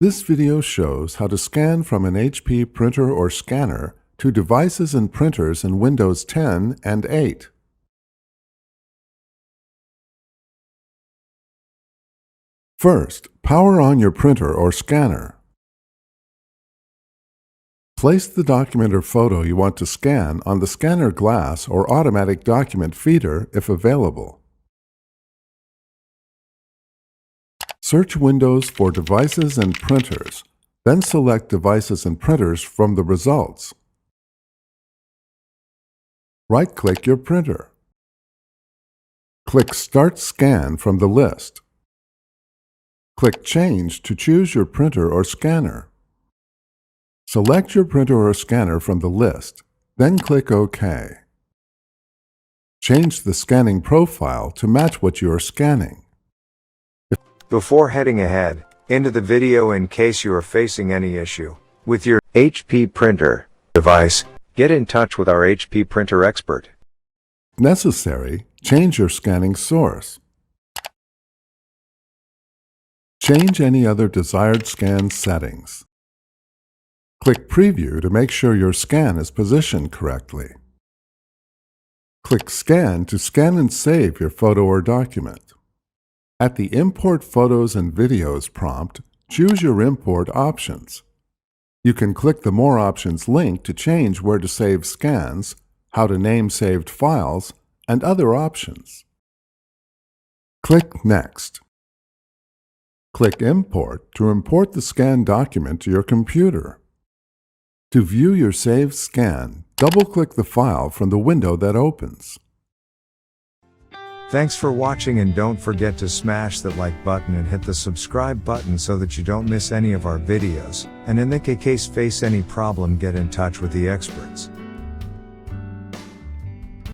This video shows how to scan from an HP printer or scanner to devices and printers in Windows 10 and 8. First, power on your printer or scanner. Place the document or photo you want to scan on the scanner glass or automatic document feeder if available. Search Windows for Devices and Printers, then select Devices and Printers from the results. Right-click your printer. Click Start Scan from the list. Click Change to choose your printer or scanner. Select your printer or scanner from the list, then click OK. Change the scanning profile to match what you are scanning. Before heading ahead into the video, in case you are facing any issue with your HP printer device, get in touch with our HP printer expert. If necessary, change your scanning source. Change any other desired scan settings. Click Preview to make sure your scan is positioned correctly. Click Scan to scan and save your photo or document. At the Import Photos and Videos prompt, choose your import options. You can click the More Options link to change where to save scans, how to name saved files, and other options. Click Next. Click Import to import the scanned document to your computer. To view your saved scan, double-click the file from the window that opens. Thanks for watching, and don't forget to smash that like button and hit the subscribe button so that you don't miss any of our videos. And in the case face any problem, get in touch with the experts.